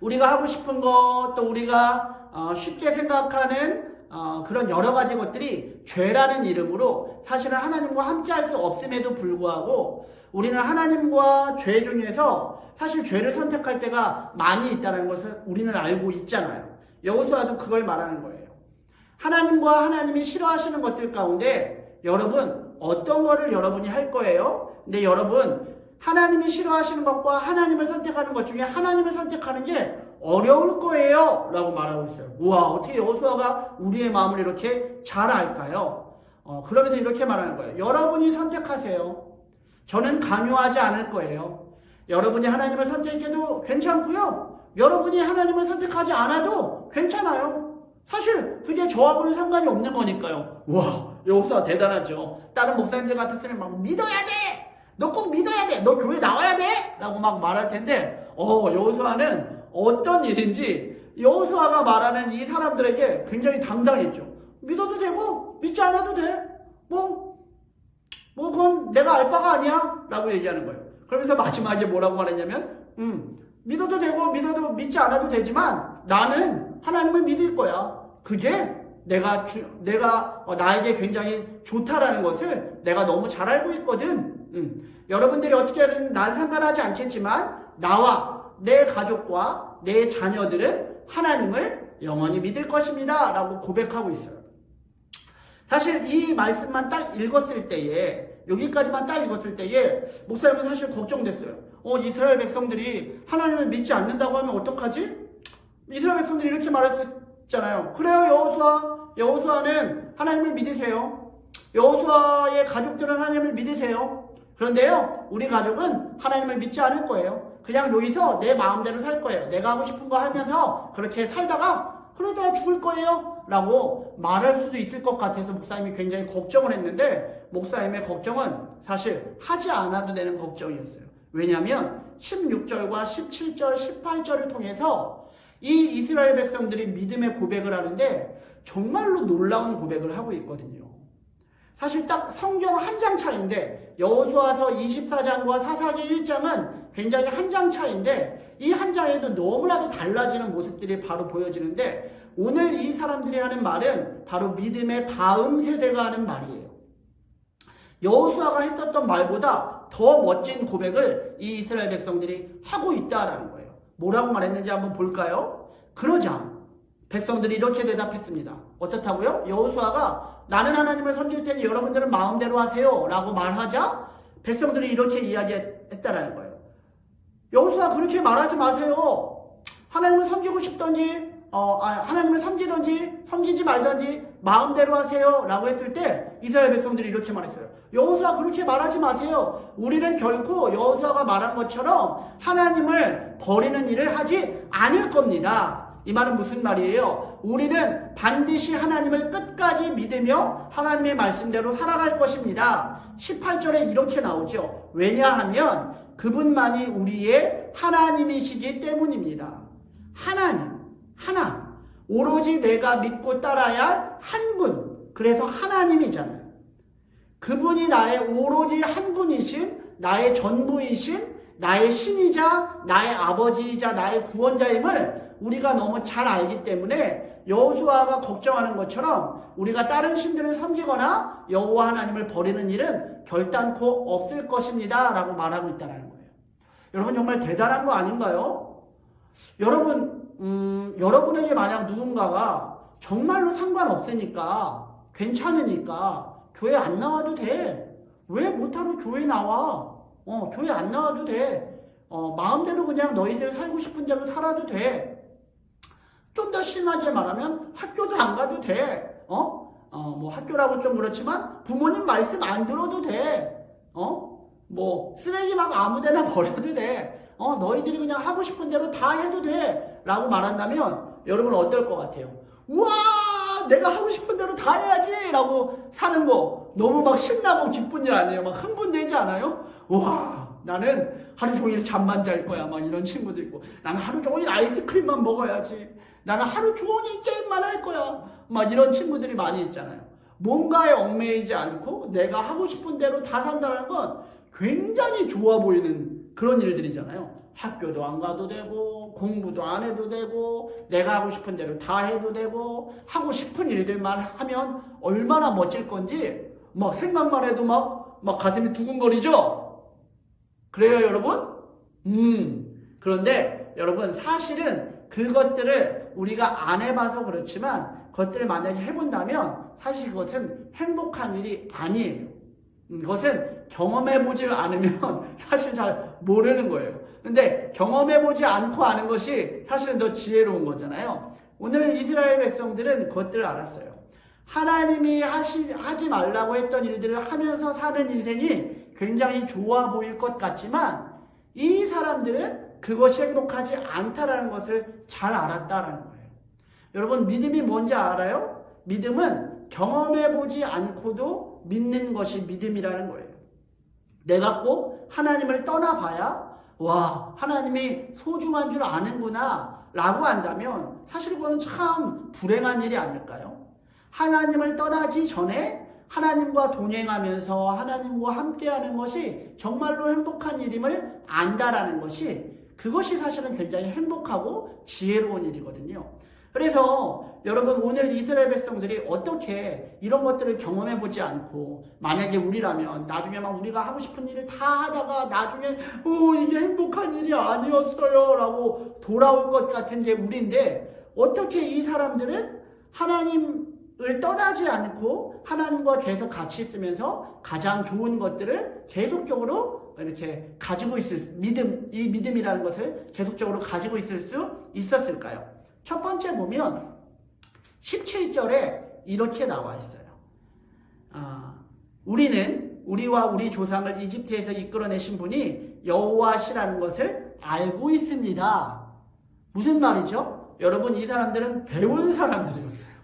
우리가 하고 싶은 것, 또 우리가 쉽게 생각하는 그런 여러 가지 것들이 죄라는 이름으로 사실은 하나님과 함께 할 수 없음에도 불구하고 우리는 하나님과 죄 중에서 사실 죄를 선택할 때가 많이 있다는 것을 우리는 알고 있잖아요. 여호수아도 그걸 말하는 거예요. 하나님과 하나님이 싫어하시는 것들 가운데 여러분 어떤 거를 여러분이 할 거예요? 근데 여러분 하나님이 싫어하시는 것과 하나님을 선택하는 것 중에 하나님을 선택하는 게 어려울 거예요 라고 말하고 있어요. 우와, 어떻게 여호수아가 우리의 마음을 이렇게 잘 알까요? 그러면서 이렇게 말하는 거예요. 여러분이 선택하세요. 저는 강요하지 않을 거예요. 여러분이 하나님을 선택해도 괜찮고요. 여러분이 하나님을 선택하지 않아도 괜찮아요. 사실 그게 저하고는 상관이 없는 거니까요. 와, 여호수아 대단하죠. 다른 목사님들 같았으면 막 믿어야 돼! 너 꼭 믿어야 돼! 너 교회 나와야 돼! 라고 막 말할 텐데 여호수아는 어떤 일인지 여호수아가 말하는 이 사람들에게 굉장히 당당했죠. 믿어도 되고 믿지 않아도 돼. 그건 내가 알 바가 아니야 라고 얘기하는 거예요. 그러면서 마지막에 뭐라고 말했냐면 믿어도 되고 믿지 않아도 되지만 나는 하나님을 믿을 거야. 그게 내가 나에게 굉장히 좋다라는 것을 내가 너무 잘 알고 있거든. 여러분들이 어떻게 하든 난 상관하지 않겠지만 나와 내 가족과 내 자녀들은 하나님을 영원히 믿을 것입니다 라고 고백하고 있어요. 사실 이 말씀만 딱 읽었을 때에, 여기까지만 딱 읽었을 때에 목사님은 사실 걱정됐어요. 이스라엘 백성들이 하나님을 믿지 않는다고 하면 어떡하지? 이스라엘 백성들이 이렇게 말했잖아요. 그래요, 여호수아는 하나님을 믿으세요. 여호수아의 가족들은 하나님을 믿으세요. 그런데요, 우리 가족은 하나님을 믿지 않을 거예요. 그냥 여기서 내 마음대로 살 거예요. 내가 하고 싶은 거 하면서 그렇게 살다가 그러다가 죽을 거예요 라고 말할 수도 있을 것 같아서 목사님이 굉장히 걱정을 했는데 목사님의 걱정은 사실 하지 않아도 되는 걱정이었어요. 왜냐하면 16절과 17절, 18절을 통해서 이 이스라엘 백성들이 믿음의 고백을 하는데 정말로 놀라운 고백을 하고 있거든요. 사실 딱 성경 한 장 차이인데 여호수아서 24장과 사사기 1장은 굉장히 한 장 차이인데 이 한 장에도 너무나도 달라지는 모습들이 바로 보여지는데 오늘 이 사람들이 하는 말은 바로 믿음의 다음 세대가 하는 말이에요. 여호수아가 했었던 말보다 더 멋진 고백을 이 이스라엘 백성들이 하고 있다라는 거예요. 뭐라고 말했는지 한번 볼까요? 그러자 백성들이 이렇게 대답했습니다. 어떻다고요? 여호수아가 나는 하나님을 섬길 테니 여러분들은 마음대로 하세요 라고 말하자 백성들이 이렇게 이야기했다라는 거예요. 여호수아 그렇게 말하지 마세요. 하나님을 섬기고 싶던지 하나님을 섬기던지 섬기지 말던지 마음대로 하세요 라고 했을 때 이스라엘 백성들이 이렇게 말했어요. 여호수아 그렇게 말하지 마세요. 우리는 결코 여호수아가 말한 것처럼 하나님을 버리는 일을 하지 않을 겁니다. 이 말은 무슨 말이에요? 우리는 반드시 하나님을 끝까지 믿으며 하나님의 말씀대로 살아갈 것입니다. 18절에 이렇게 나오죠. 왜냐하면 그분만이 우리의 하나님이시기 때문입니다. 하나님. 오로지 내가 믿고 따라야 할 한 분. 그래서 하나님이잖아요. 그분이 나의 오로지 한 분이신, 나의 전부이신, 나의 신이자, 나의 아버지이자, 나의 구원자임을 우리가 너무 잘 알기 때문에 여호수아가 걱정하는 것처럼 우리가 다른 신들을 섬기거나 여호와 하나님을 버리는 일은 결단코 없을 것입니다 라고 말하고 있다는 거예요. 여러분 정말 대단한 거 아닌가요? 여러분에게 만약 누군가가 정말로 상관없으니까 괜찮으니까 교회 안 나와도 돼. 왜 못하러 교회 나와? 교회 안 나와도 돼. 마음대로 그냥 너희들 살고 싶은 대로 살아도 돼. 좀 더 심하게 말하면 학교도 안 가도 돼. 뭐 학교라고 좀 그렇지만 부모님 말씀 안 들어도 돼. 뭐 쓰레기 막 아무데나 버려도 돼. 너희들이 그냥 하고 싶은 대로 다 해도 돼. 라고 말한다면 여러분 어떨 것 같아요? 우와! 내가 하고 싶은 대로 다 해야지! 라고 사는 거 너무 막 신나고 기쁜 일 아니에요? 막 흥분되지 않아요? 우와! 나는 하루 종일 잠만 잘 거야. 막 이런 친구도 있고 나는 하루 종일 아이스크림만 먹어야지. 나는 하루 종일 게임만 할 거야. 막 이런 친구들이 많이 있잖아요. 뭔가에 얽매이지 않고 내가 하고 싶은 대로 다 산다는 건 굉장히 좋아 보이는 그런 일들이잖아요. 학교도 안 가도 되고 공부도 안 해도 되고 내가 하고 싶은 대로 다 해도 되고 하고 싶은 일들만 하면 얼마나 멋질 건지 막 생각만 해도 막 가슴이 두근거리죠? 그래요 여러분? 그런데 여러분 사실은 그것들을 우리가 안 해봐서 그렇지만 그것들을 만약에 해본다면 사실 그것은 행복한 일이 아니에요. 그것은 경험해보지 않으면 사실 잘 모르는 거예요. 근데 경험해보지 않고 아는 것이 사실은 더 지혜로운 거잖아요. 오늘 이스라엘 백성들은 그것들을 알았어요. 하나님이 하지 말라고 했던 일들을 하면서 사는 인생이 굉장히 좋아 보일 것 같지만 이 사람들은 그것이 행복하지 않다라는 것을 잘 알았다라는 거예요. 여러분 믿음이 뭔지 알아요? 믿음은 경험해보지 않고도 믿는 것이 믿음이라는 거예요. 내가 꼭 하나님을 떠나봐야 와 하나님이 소중한 줄 아는구나 라고 한다면 사실 그건 참 불행한 일이 아닐까요? 하나님을 떠나기 전에 하나님과 동행하면서 하나님과 함께하는 것이 정말로 행복한 일임을 안다라는 것이 그것이 사실은 굉장히 행복하고 지혜로운 일이거든요. 그래서 여러분 오늘 이스라엘 백성들이 어떻게 이런 것들을 경험해보지 않고 만약에 우리라면 나중에 막 우리가 하고 싶은 일을 다 하다가 나중에 이게 행복한 일이 아니었어요 라고 돌아올 것 같은 게 우리인데 어떻게 이 사람들은 하나님을 떠나지 않고 하나님과 계속 같이 있으면서 가장 좋은 것들을 계속적으로 이렇게 가지고 있을 이 믿음이라는 것을 계속적으로 가지고 있을 수 있었을까요? 첫 번째 보면 17절에 이렇게 나와 있어요. 우리는 우리와 우리 조상을 이집트에서 이끌어내신 분이 여호와시라는 것을 알고 있습니다. 무슨 말이죠? 여러분 이 사람들은 배운 사람들이었어요.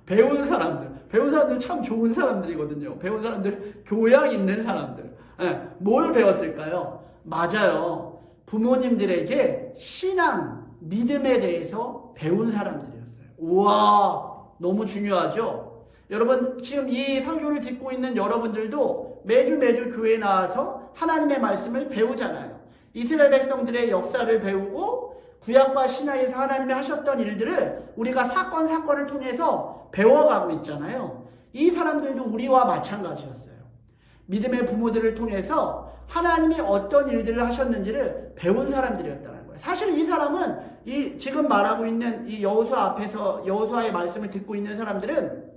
배운 사람들. 배운 사람들 참 좋은 사람들이거든요. 배운 사람들, 교양 있는 사람들. 예, 뭘 배웠을까요? 맞아요. 부모님들에게 신앙, 믿음에 대해서 배운 사람들이었어요. 우와, 너무 중요하죠? 여러분, 지금 이 설교를 듣고 있는 여러분들도 매주 교회에 나와서 하나님의 말씀을 배우잖아요. 이스라엘 백성들의 역사를 배우고 구약과 신약에서 하나님이 하셨던 일들을 우리가 사건을 통해서 배워가고 있잖아요. 이 사람들도 우리와 마찬가지였어요. 믿음의 부모들을 통해서 하나님이 어떤 일들을 하셨는지를 배운 사람들이었다는 거예요. 사실 이 사람은 이 지금 말하고 있는 이 여호수아 앞에서 여호수아의 말씀을 듣고 있는 사람들은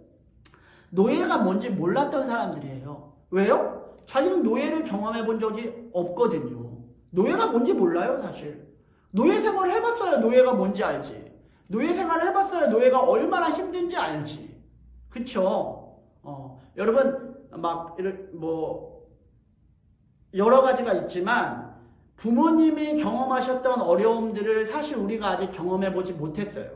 노예가 뭔지 몰랐던 사람들이에요. 왜요? 자기는 노예를 경험해 본 적이 없거든요. 노예가 뭔지 몰라요, 사실. 노예 생활을 해봤어야 노예가 뭔지 알지. 노예 생활을 해봤어야 노예가 얼마나 힘든지 알지. 그쵸? 여러분, 여러 가지가 있지만, 부모님이 경험하셨던 어려움들을 사실 우리가 아직 경험해보지 못했어요.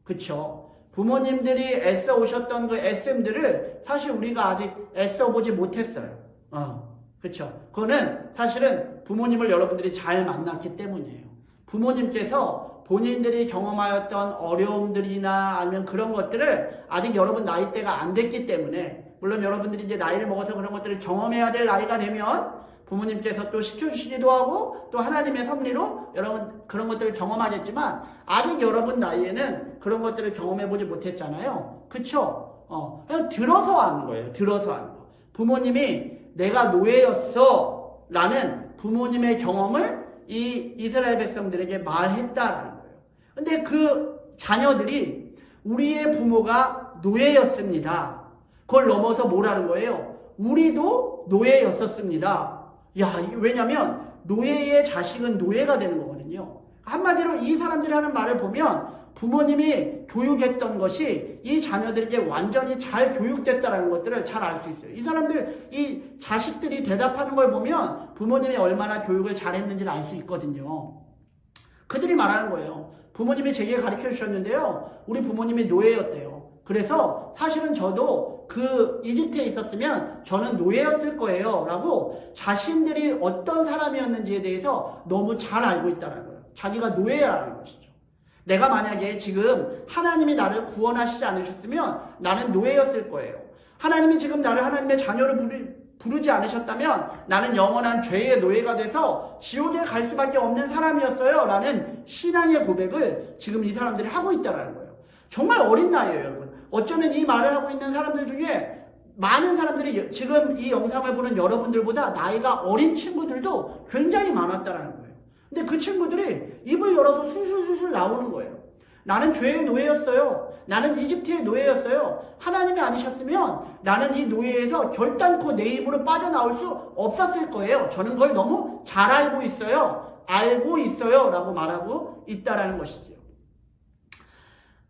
그쵸? 부모님들이 애써 오셨던 그 애씀들을 사실 우리가 아직 애써보지 못했어요. 그쵸? 그거는 사실은 부모님을 여러분들이 잘 만났기 때문이에요. 부모님께서 본인들이 경험하였던 어려움들이나 아니면 그런 것들을 아직 여러분 나이대가 안 됐기 때문에, 물론 여러분들이 이제 나이를 먹어서 그런 것들을 경험해야 될 나이가 되면 부모님께서 또 시켜주시기도 하고 또 하나님의 섭리로 여러분 그런 것들을 경험하겠지만, 아직 여러분 나이에는 그런 것들을 경험해보지 못했잖아요. 그쵸? 그냥 들어서 아는 거예요. 들어서 아는 거. 부모님이 내가 노예였어 라는 부모님의 경험을 이 이스라엘 백성들에게 말했다라는 거예요. 근데 그 자녀들이 우리의 부모가 노예였습니다. 그걸 넘어서 뭐라는 거예요? 우리도 노예였었습니다. 왜냐면 노예의 자식은 노예가 되는 거거든요. 한마디로 이 사람들이 하는 말을 보면 부모님이 교육했던 것이 이 자녀들에게 완전히 잘 교육됐다는 것들을 잘 알 수 있어요. 이 사람들, 이 자식들이 대답하는 걸 보면 부모님이 얼마나 교육을 잘했는지를 알 수 있거든요. 그들이 말하는 거예요. 부모님이 제게 가르쳐 주셨는데요. 우리 부모님이 노예였대요. 그래서 사실은 저도 그 이집트에 있었으면 저는 노예였을 거예요. 라고 자신들이 어떤 사람이었는지에 대해서 너무 잘 알고 있다는 거예요. 자기가 노예라는 것이죠. 내가 만약에 지금 하나님이 나를 구원하시지 않으셨으면 나는 노예였을 거예요. 하나님이 지금 나를 하나님의 자녀를 부르지 않으셨다면 나는 영원한 죄의 노예가 돼서 지옥에 갈 수밖에 없는 사람이었어요. 라는 신앙의 고백을 지금 이 사람들이 하고 있다는 거예요. 정말 어린 나이에요, 여러분. 어쩌면 이 말을 하고 있는 사람들 중에 많은 사람들이 지금 이 영상을 보는 여러분들보다 나이가 어린 친구들도 굉장히 많았다는 거예요. 근데 그 친구들이 입을 열어서 술술술술 나오는 거예요. 나는 죄의 노예였어요. 나는 이집트의 노예였어요. 하나님이 아니셨으면 나는 이 노예에서 결단코 내 입으로 빠져나올 수 없었을 거예요. 저는 그걸 너무 잘 알고 있어요. 알고 있어요. 라고 말하고 있다라는 것이지요.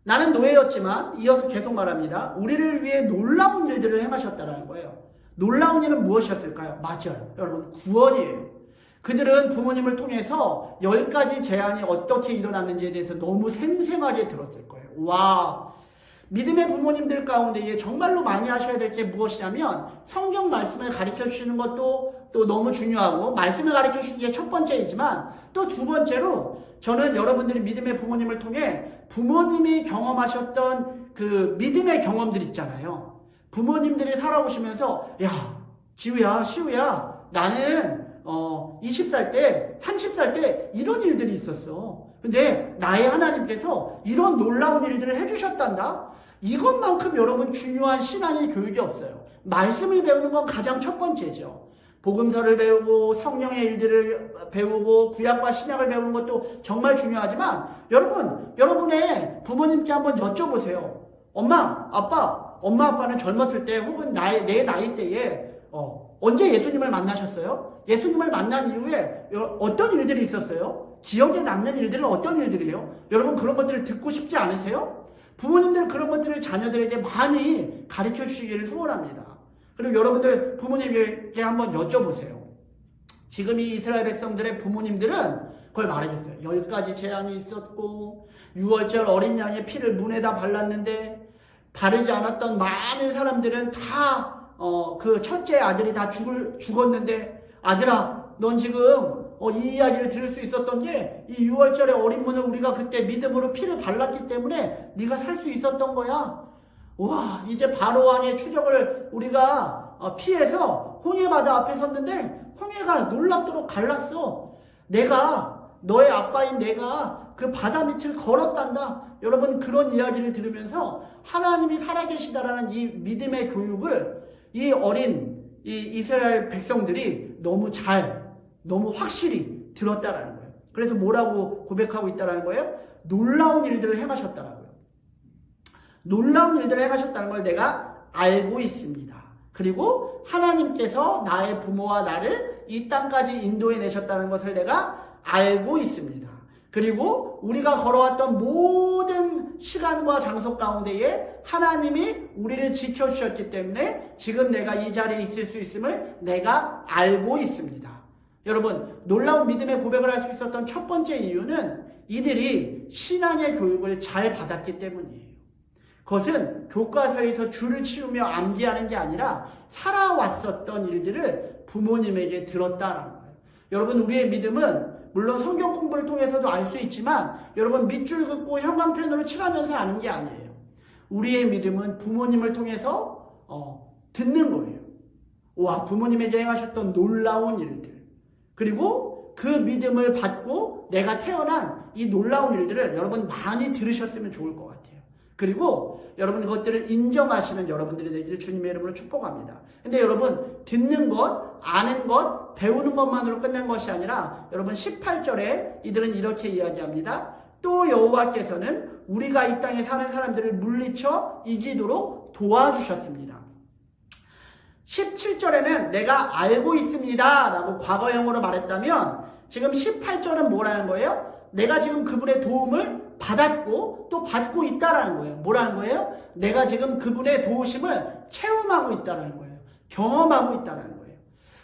나는 노예였지만 이어서 계속 말합니다. 우리를 위해 놀라운 일들을 행하셨다는 거예요. 놀라운 일은 무엇이었을까요? 맞아요. 여러분, 구원이에요. 그들은 부모님을 통해서 10가지 재앙이 어떻게 일어났는지에 대해서 너무 생생하게 들었을 거예요. 와, 믿음의 부모님들 가운데에 정말로 많이 하셔야 될 게 무엇이냐면 성경 말씀을 가르쳐 주시는 것도 또 너무 중요하고 말씀을 가르쳐 주시는 게 첫 번째이지만 또 두 번째로 저는 여러분들이 믿음의 부모님을 통해 부모님이 경험하셨던 그 믿음의 경험들 있잖아요. 부모님들이 살아오시면서 야, 지우야, 시우야, 나는 20살 때, 30살 때 이런 일들이 있었어. 근데 나의 하나님께서 이런 놀라운 일들을 해주셨단다. 이것만큼 여러분 중요한 신앙의 교육이 없어요. 말씀을 배우는 건 가장 첫 번째죠. 복음서를 배우고 성령의 일들을 배우고 구약과 신약을 배우는 것도 정말 중요하지만 여러분의 부모님께 한번 여쭤보세요. 엄마, 아빠는 젊었을 때 혹은 내 나이 때에 언제 예수님을 만나셨어요? 예수님을 만난 이후에 어떤 일들이 있었어요? 기억에 남는 일들은 어떤 일들이에요? 여러분 그런 것들을 듣고 싶지 않으세요? 부모님들 그런 것들을 자녀들에게 많이 가르쳐 주시기를 소원합니다. 그리고 여러분들 부모님에게 한번 여쭤보세요. 지금 이 이스라엘 백성들의 부모님들은 그걸 말해줬어요. 10가지 재앙이 있었고 6월절 어린 양의 피를 문에다 발랐는데 바르지 않았던 많은 사람들은 다 그 첫째 아들이 다 죽었는데 아들아 넌 지금 이 이야기를 들을 수 있었던 게 이 6월절의 어린 문을 우리가 그때 믿음으로 피를 발랐기 때문에 네가 살 수 있었던 거야. 와 이제 바로왕의 추격을 우리가 피해서 홍해바다 앞에 섰는데 홍해가 놀랍도록 갈랐어. 내가 너의 아빠인 내가 그 바다 밑을 걸었단다. 여러분 그런 이야기를 들으면서 하나님이 살아계시다라는 이 믿음의 교육을 이 어린 이 이스라엘 백성들이 너무 확실히 들었다라는 거예요. 그래서 뭐라고 고백하고 있다라는 거예요? 놀라운 일들을 행하셨다라고요. 놀라운 일들을 행하셨다는 걸 내가 알고 있습니다. 그리고 하나님께서 나의 부모와 나를 이 땅까지 인도해 내셨다는 것을 내가 알고 있습니다. 그리고 우리가 걸어왔던 모든 시간과 장소 가운데에 하나님이 우리를 지켜주셨기 때문에 지금 내가 이 자리에 있을 수 있음을 내가 알고 있습니다. 여러분, 놀라운 믿음의 고백을 할 수 있었던 첫 번째 이유는 이들이 신앙의 교육을 잘 받았기 때문이에요. 그것은 교과서에서 줄을 치우며 암기하는 게 아니라 살아왔었던 일들을 부모님에게 들었다라는 거예요. 여러분, 우리의 믿음은 물론 성경 공부를 통해서도 알 수 있지만 여러분 밑줄 긋고 형광펜으로 칠하면서 아는 게 아니에요. 우리의 믿음은 부모님을 통해서 듣는 거예요. 와, 부모님에게 행하셨던 놀라운 일들, 그리고 그 믿음을 받고 내가 태어난 이 놀라운 일들을 여러분 많이 들으셨으면 좋을 것 같아요. 그리고 여러분 그것들을 인정하시는 여러분들이 되기를 주님의 이름으로 축복합니다. 근데 여러분 듣는 것, 아는 것, 배우는 것만으로 끝난 것이 아니라 여러분 18절에 이들은 이렇게 이야기합니다. 또 여호와께서는 우리가 이 땅에 사는 사람들을 물리쳐 이기도록 도와주셨습니다. 17절에는 내가 알고 있습니다 라고 과거형으로 말했다면 지금 18절은 뭐라는 거예요? 내가 지금 그분의 도움을 받았고 또 받고 있다라는 거예요. 뭐라는 거예요? 내가 지금 그분의 도우심을 체험하고 있다라는 거예요. 경험하고 있다라는 거예요.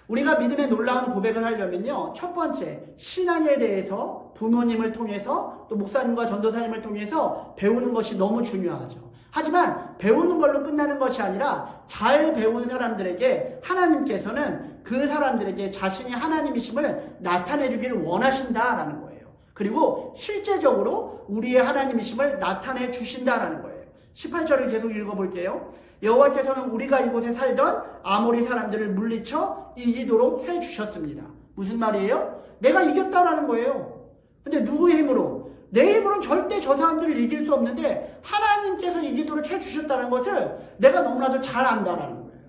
우리가 믿음의 놀라운 고백을 하려면요, 첫 번째 신앙에 대해서 부모님을 통해서 또 목사님과 전도사님을 통해서 배우는 것이 너무 중요하죠. 하지만 배우는 걸로 끝나는 것이 아니라 잘 배운 사람들에게 하나님께서는 그 사람들에게 자신이 하나님이심을 나타내 주기를 원하신다라는 거예요. 그리고 실제적으로 우리의 하나님이심을 나타내 주신다라는 거예요. 18절을 계속 읽어볼게요. 여호와께서는 우리가 이곳에 살던 아모리 사람들을 물리쳐 이기도록 해주셨습니다. 무슨 말이에요? 내가 이겼다라는 거예요. 근데 누구의 힘으로? 내 힘으로는 절대 저 사람들을 이길 수 없는데 하나님께서 이기도록 해주셨다는 것을 내가 너무나도 잘 안다라는 거예요.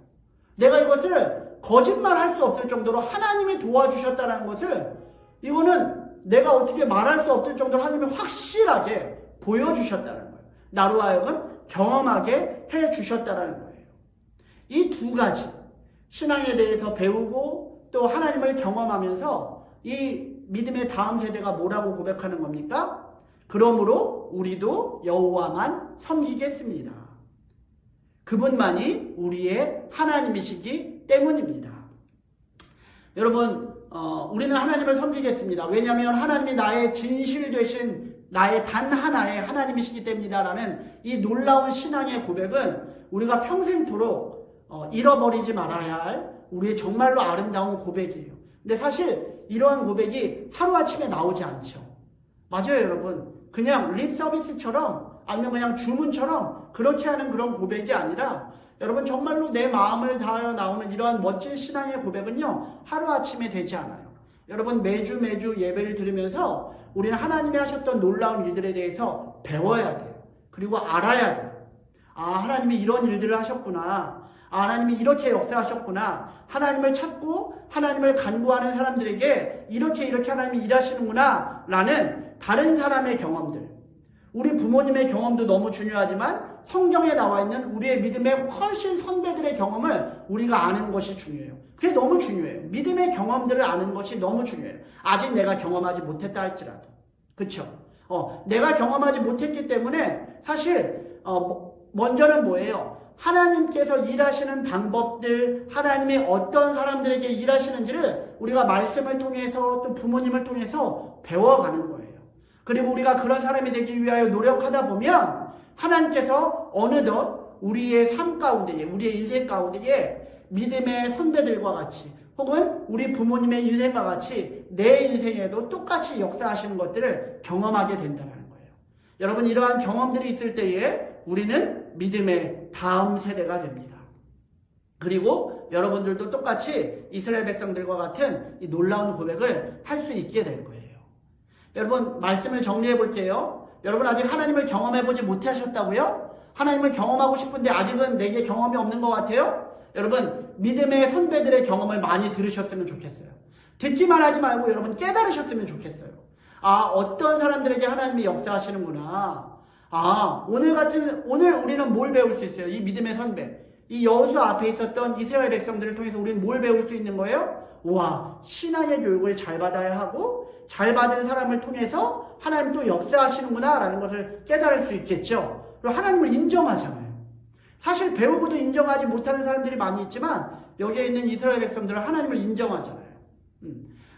내가 이것을 거짓말할 수 없을 정도로 하나님이 도와주셨다는 것을, 이거는 내가 어떻게 말할 수 없을 정도로 하나님이 확실하게 보여주셨다는 거예요. 나로 하여금 경험하게 해주셨다는 거예요. 이 두 가지, 신앙에 대해서 배우고 또 하나님을 경험하면서 이 믿음의 다음 세대가 뭐라고 고백하는 겁니까? 그러므로 우리도 여호와만 섬기겠습니다. 그분만이 우리의 하나님이시기 때문입니다. 여러분, 우리는 하나님을 섬기겠습니다. 왜냐하면 하나님이 나의 진실 되신 나의 단 하나의 하나님이시기 때문이다라는 이 놀라운 신앙의 고백은 우리가 평생토록 잃어버리지 말아야 할 우리의 정말로 아름다운 고백이에요. 근데 사실 이러한 고백이 하루아침에 나오지 않죠. 맞아요, 여러분. 그냥 립 서비스처럼 아니면 그냥 주문처럼 그렇게 하는 그런 고백이 아니라 여러분 정말로 내 마음을 다하여 나오는 이러한 멋진 신앙의 고백은요, 하루아침에 되지 않아요. 여러분 매주 예배를 들으면서 우리는 하나님이 하셨던 놀라운 일들에 대해서 배워야 돼요. 그리고 알아야 돼요. 아, 하나님이 이런 일들을 하셨구나. 아, 하나님이 이렇게 역사하셨구나. 하나님을 찾고 하나님을 간구하는 사람들에게 이렇게 하나님이 일하시는구나 라는 다른 사람의 경험들, 우리 부모님의 경험도 너무 중요하지만 성경에 나와 있는 우리의 믿음의 훨씬 선배들의 경험을 우리가 아는 것이 중요해요. 그게 너무 중요해요. 믿음의 경험들을 아는 것이 너무 중요해요. 아직 내가 경험하지 못했다 할지라도. 그쵸? 내가 경험하지 못했기 때문에 사실 먼저는 뭐예요? 하나님께서 일하시는 방법들, 하나님이 어떤 사람들에게 일하시는지를 우리가 말씀을 통해서 또 부모님을 통해서 배워가는 거예요. 그리고 우리가 그런 사람이 되기 위하여 노력하다 보면 하나님께서 어느덧 우리의 삶 가운데에, 우리의 인생 가운데에 믿음의 선배들과 같이 혹은 우리 부모님의 인생과 같이 내 인생에도 똑같이 역사하시는 것들을 경험하게 된다는 거예요. 여러분, 이러한 경험들이 있을 때에 우리는 믿음의 다음 세대가 됩니다. 그리고 여러분들도 똑같이 이스라엘 백성들과 같은 이 놀라운 고백을 할 수 있게 될 거예요. 여러분, 말씀을 정리해 볼게요. 여러분, 아직 하나님을 경험해 보지 못하셨다고요? 하나님을 경험하고 싶은데 아직은 내게 경험이 없는 것 같아요? 여러분, 믿음의 선배들의 경험을 많이 들으셨으면 좋겠어요. 듣기만 하지 말고 여러분 깨달으셨으면 좋겠어요. 아, 어떤 사람들에게 하나님이 역사하시는구나. 아, 오늘 우리는 뭘 배울 수 있어요? 이 믿음의 선배. 이 여호수아 앞에 있었던 이스라엘 백성들을 통해서 우리는 뭘 배울 수 있는 거예요? 와, 신앙의 교육을 잘 받아야 하고 잘 받은 사람을 통해서 하나님 또 역사하시는구나 라는 것을 깨달을 수 있겠죠. 그리고 하나님을 인정하잖아요. 사실 배우고도 인정하지 못하는 사람들이 많이 있지만 여기에 있는 이스라엘 백성들은 하나님을 인정하잖아요.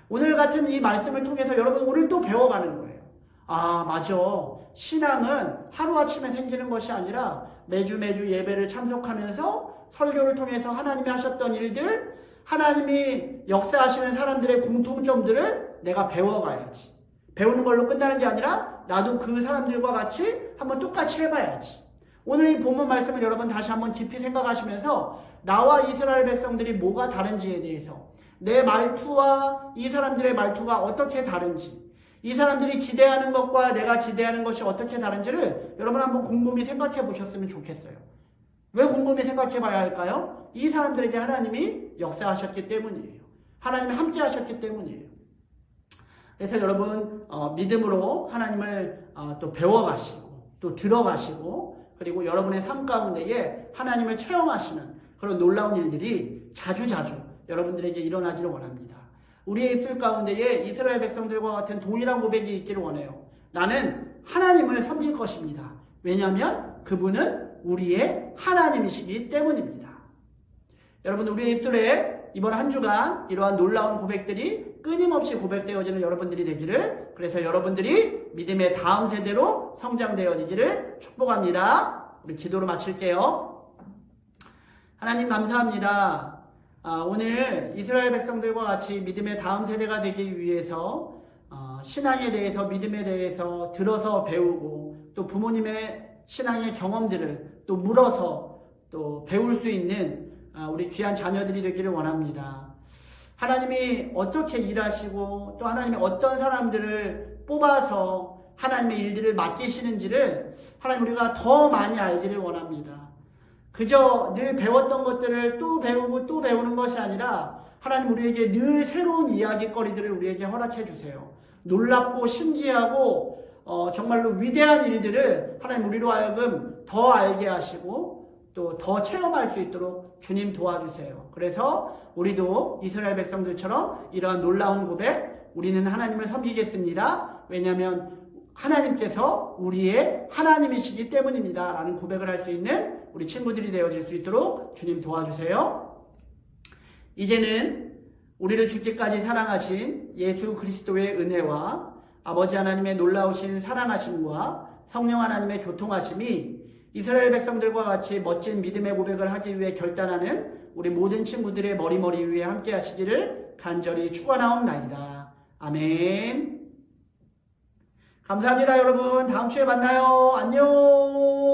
오늘 같은 이 말씀을 통해서 여러분 오늘 또 배워가는 거예요. 아, 맞아. 신앙은 하루아침에 생기는 것이 아니라 매주 예배를 참석하면서 설교를 통해서 하나님이 하셨던 일들, 하나님이 역사하시는 사람들의 공통점들을 내가 배워가야지. 배우는 걸로 끝나는 게 아니라 나도 그 사람들과 같이 한번 똑같이 해봐야지. 오늘 이 본문 말씀을 여러분 다시 한번 깊이 생각하시면서 나와 이스라엘 백성들이 뭐가 다른지에 대해서, 내 말투와 이 사람들의 말투가 어떻게 다른지, 이 사람들이 기대하는 것과 내가 기대하는 것이 어떻게 다른지를 여러분 한번 곰곰이 생각해 보셨으면 좋겠어요. 왜 곰곰이 생각해 봐야 할까요? 이 사람들에게 하나님이 역사하셨기 때문이에요. 하나님이 함께 하셨기 때문이에요. 그래서 여러분 믿음으로 하나님을 또 배워가시고 또 들어가시고 그리고 여러분의 삶 가운데에 하나님을 체험하시는 그런 놀라운 일들이 자주자주 여러분들에게 일어나기를 원합니다. 우리의 입술 가운데에 이스라엘 백성들과 같은 동일한 고백이 있기를 원해요. 나는 하나님을 섬길 것입니다. 왜냐하면 그분은 우리의 하나님이시기 때문입니다. 여러분, 우리의 입술에 이번 한 주간 이러한 놀라운 고백들이 끊임없이 고백되어지는 여러분들이 되기를, 그래서 여러분들이 믿음의 다음 세대로 성장되어지기를 축복합니다. 우리 기도로 마칠게요. 하나님 감사합니다. 오늘 이스라엘 백성들과 같이 믿음의 다음 세대가 되기 위해서 신앙에 대해서, 믿음에 대해서 들어서 배우고 또 부모님의 신앙의 경험들을 또 물어서 또 배울 수 있는 우리 귀한 자녀들이 되기를 원합니다. 하나님이 어떻게 일하시고 또 하나님이 어떤 사람들을 뽑아서 하나님의 일들을 맡기시는지를 하나님 우리가 더 많이 알기를 원합니다. 그저 늘 배웠던 것들을 또 배우고 또 배우는 것이 아니라 하나님 우리에게 늘 새로운 이야기거리들을 우리에게 허락해 주세요. 놀랍고 신기하고 정말로 위대한 일들을 하나님 우리로 하여금 더 알게 하시고 또 더 체험할 수 있도록 주님 도와주세요. 그래서 우리도 이스라엘 백성들처럼 이러한 놀라운 고백, 우리는 하나님을 섬기겠습니다. 왜냐하면 하나님께서 우리의 하나님이시기 때문입니다. 라는 고백을 할 수 있는 우리 친구들이 되어질 수 있도록 주님 도와주세요. 이제는 우리를 죽기까지 사랑하신 예수 그리스도의 은혜와 아버지 하나님의 놀라우신 사랑하심과 성령 하나님의 교통하심이 이스라엘 백성들과 같이 멋진 믿음의 고백을 하기 위해 결단하는 우리 모든 친구들의 머리 위에 함께 하시기를 간절히 축원하옵나이다. 아멘. 감사합니다, 여러분. 다음 주에 만나요. 안녕.